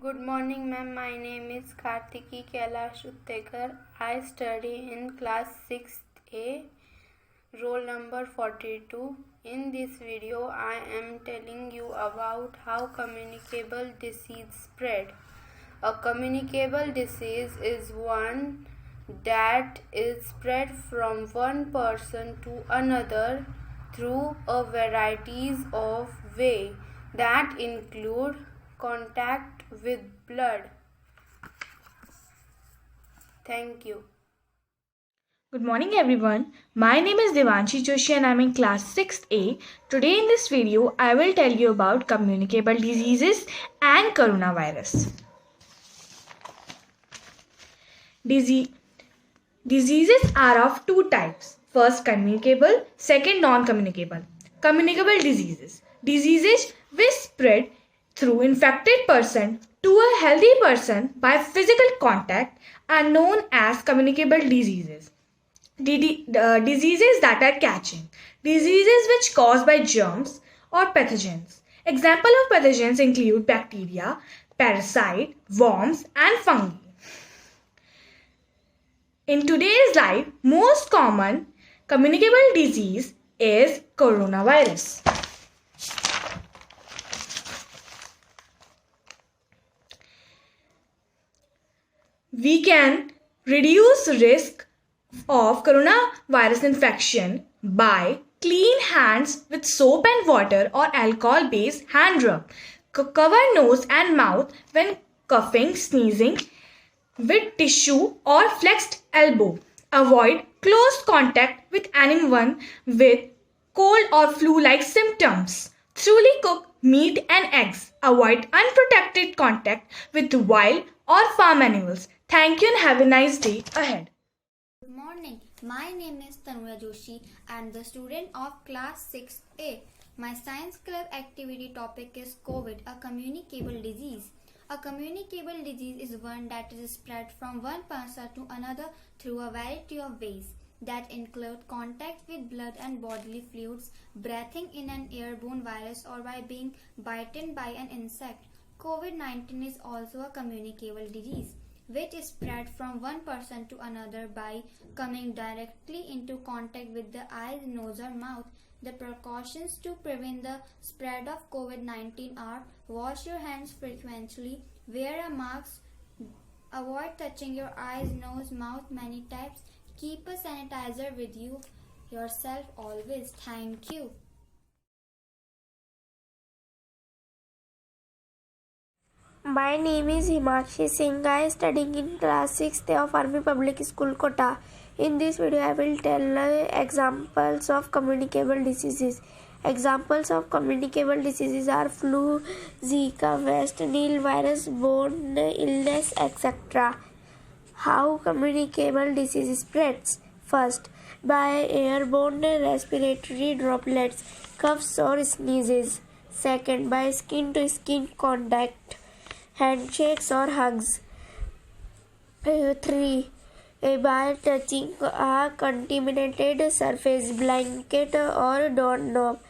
Good morning, ma'am. My name is Kartiki Kailash Uttekar. I study in class 6A, roll number 42. In this video, I am telling you about how communicable disease spread. A communicable disease is one that is spread from one person to another through a varieties of way that include contact with blood. Thank you. Good morning everyone. My name is Devanshi Joshi and I'm in class 6A. Today in this video I will tell you about communicable diseases and coronavirus. Diseases are of two types. First communicable, second non-communicable. Communicable diseases. Diseases which spread through infected person to a healthy person by physical contact are known as communicable diseases. Diseases that are catching. Diseases which caused by germs or pathogens. Example of pathogens include bacteria, parasite, worms and fungi. In today's life, most common communicable disease is coronavirus. We can reduce risk of coronavirus infection by clean hands with soap and water or alcohol-based hand rub. Cover nose and mouth when coughing, sneezing with tissue or flexed elbow. Avoid close contact with anyone with cold or flu-like symptoms. Truly cook meat and eggs. Avoid unprotected contact with wild or farm animals. Thank you and have a nice day ahead. Good morning. My name is Tanuja Joshi. I am the student of class 6A. My science club activity topic is COVID, a communicable disease. A communicable disease is one that is spread from one person to another through a variety of ways that include contact with blood and bodily fluids, breathing in an airborne virus, or by being bitten by an insect. COVID-19 is also a communicable disease which is spread from one person to another by coming directly into contact with the eyes, nose, or mouth. The precautions to prevent the spread of COVID-19 are: wash your hands frequently, wear a mask, avoid touching your eyes, nose, mouth many times, keep a sanitizer with you yourself always. Thank you. My name is Himakshi Singh. I am studying in class 6th of Army Public School, Kota. In this video, I will tell examples of communicable diseases. Examples of communicable diseases are flu, Zika, West Nile virus, bone illness, etc. How communicable disease spreads? First, by airborne respiratory droplets, coughs or sneezes. Second, by skin to skin contact, handshakes or hugs. 3. By touching a contaminated surface, blanket or doorknob.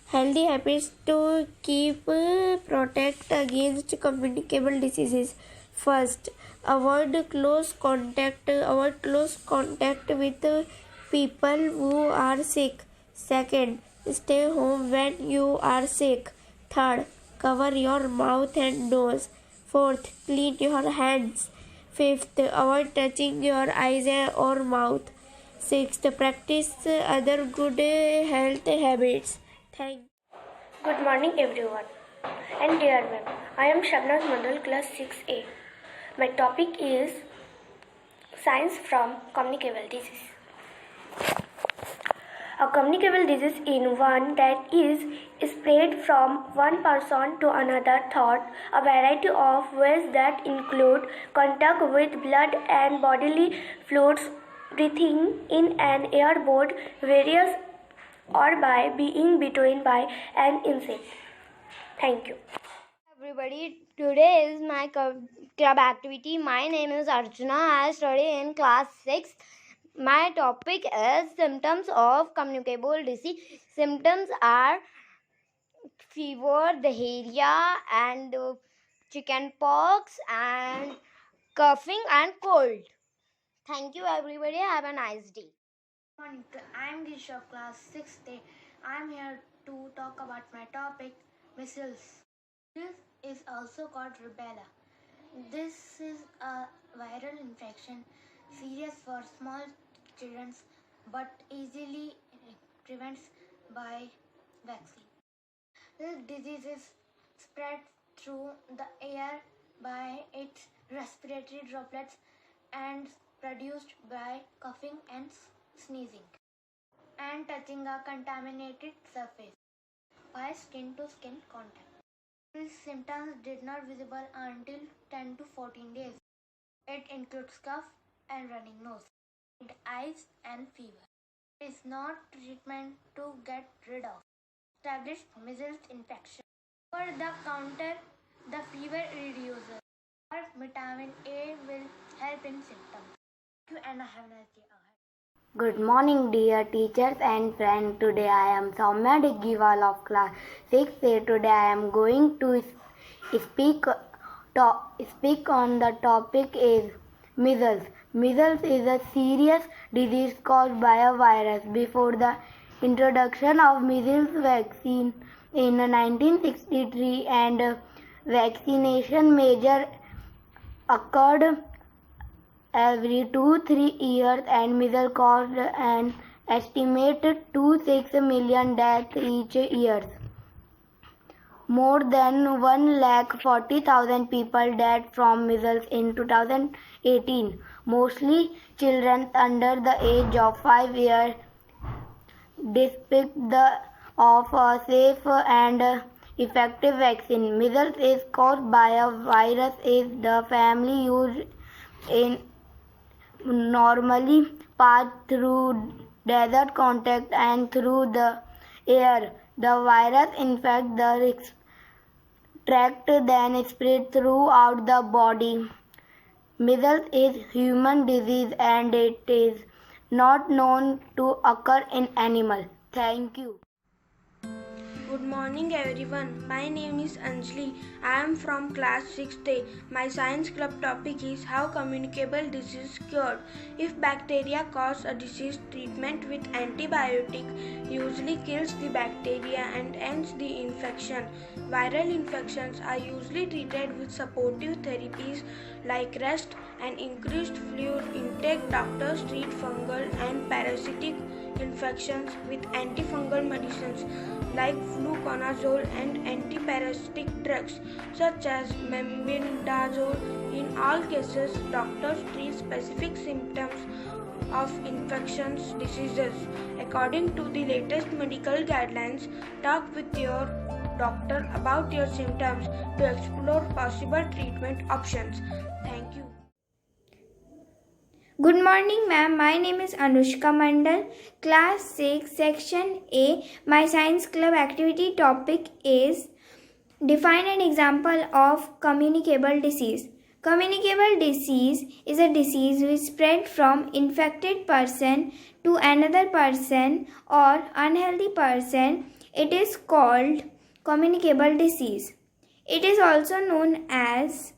Healthy habits to keep protect against communicable diseases. First, avoid close contact with people who are sick. Second, stay home when you are sick. Third, cover your mouth and nose. Fourth, clean your hands. Fifth, avoid touching your eyes or mouth. Sixth, practice other good health habits. Thank you. Good morning everyone and dear ma'am. I am Shabnaz Mandal, class 6A. My topic is science from communicable disease. A communicable disease is one that is spread from one person to another through a variety of ways that include contact with blood and bodily fluids, breathing in an airborne virus, or by being bitten by an insect. Thank you. Everybody, today is my club activity. My name is Arjuna. I study in class 6. My topic is symptoms of communicable disease. Symptoms are fever, diarrhea, and chicken pox and coughing and cold. Thank you everybody. Have a nice day. Morning. I am Gish of class 6th day. I am here to talk about my topic, measles. This is also called rubella. This is a viral infection, serious for small children, but easily prevented by vaccine. This disease is spread through the air by its respiratory droplets and produced by coughing and sneezing and touching a contaminated surface by skin to skin contact. These symptoms did not visible until 10 to 14 days. It includes cough and running nose, red eyes and fever. It is not treatment to get rid of established measles infection. For the counter, the fever reducer or vitamin A will help in symptoms. Thank you and have a nice day ahead. Good morning, dear teachers and friends. Today I am Soumya Diggiwal of class 6A. Today I am going to speak on the topic is measles. Measles is a serious disease caused by a virus. Before the introduction of measles vaccine in 1963 and vaccination measure occurred every 2-3 years, and measles caused an estimated 6 million deaths each year. More than 140,000 people died from measles in 2018, mostly children under the age of 5 years. Despite of a safe and effective vaccine, measles is caused by a virus is the family used in normally pass through desert contact and through the air. The virus infects the tract, then spread throughout the body. Measles is human disease and it is not known to occur in animals. Thank you. Good morning everyone. My name is Anjali. I am from class 6th. My science club topic is how communicable disease cured. If bacteria cause a disease, treatment with antibiotic usually kills the bacteria and ends the infection. Viral infections are usually treated with supportive therapies like rest and increased fluid intake. Doctors treat fungal and parasitic infections with antifungal medicines like fluconazole and antiparasitic drugs such as mebendazole. In all cases, doctors treat specific symptoms of infectious diseases according to the latest medical guidelines. Talk with your doctor about your symptoms to explore possible treatment options. Thank you. Good morning, ma'am. My name is Anushka Mandal, class 6, section A. My science club activity topic is define an example of communicable disease. Communicable disease is a disease which spread from infected person to another person or unhealthy person. It is called communicable disease. It is also known as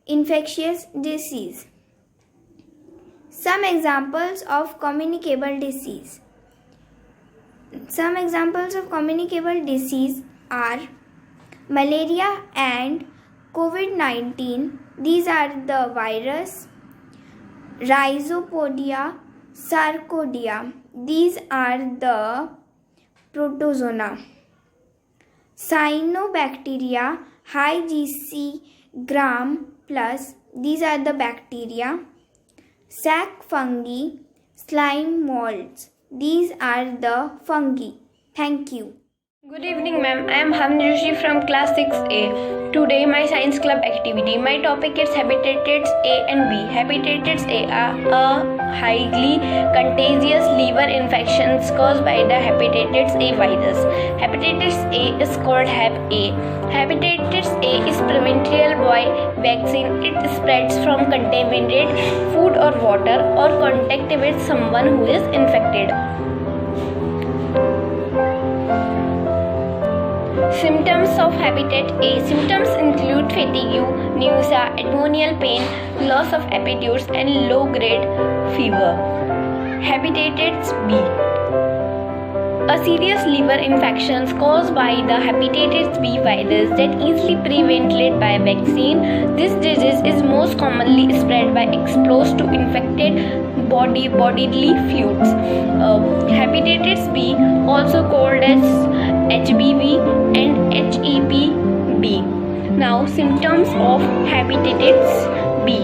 infectious disease. Some examples of communicable disease. Some examples of communicable disease are malaria and COVID-19. These are the virus. Rhizopodia, sarcodia. These are the protozoa. Cyanobacteria, high GC gram plus. These are the bacteria. Sac fungi, slime molds. These are the fungi. Thank you. Good evening, ma'am. I am Hamza Joshi from class 6A. Today, my science club activity. My topic is hepatitis A and B. Hepatitis A are a highly contagious liver infections caused by the hepatitis A virus. Hepatitis A is called Hep A. Hepatitis A is preventable by vaccine. It spreads from contaminated food or water or contact with someone who is infected. Symptoms of hepatitis A. Symptoms include fatigue, nausea, abdominal pain, loss of appetite, and low-grade fever. Hepatitis B. A serious liver infection caused by the hepatitis B virus that easily prevented by vaccine. This disease is most commonly spread by exposure to infected bodily fluids. Hepatitis B, also called as HBV and HEPB. Now, symptoms of hepatitis B.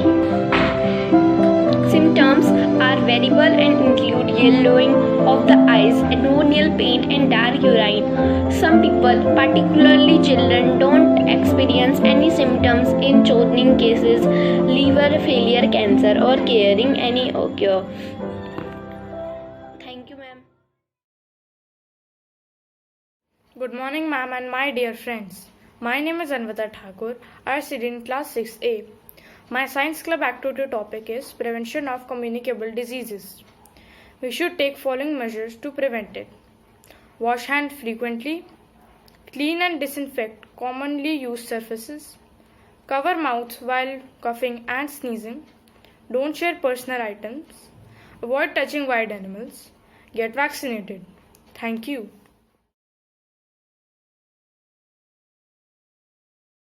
Symptoms are variable and include yellowing of the eyes, abdominal pain, and dark urine. Some people, particularly children, don't experience any symptoms in choking cases, liver failure, cancer, or carrying any occur. Thank you, ma'am. Good morning, ma'am, and my dear friends. My name is Anvita Thakur. I study in class 6A. My science club activity topic is prevention of communicable diseases. We should take following measures to prevent it. Wash hands frequently. Clean and disinfect commonly used surfaces. Cover mouths while coughing and sneezing. Don't share personal items. Avoid touching wild animals. Get vaccinated. Thank you.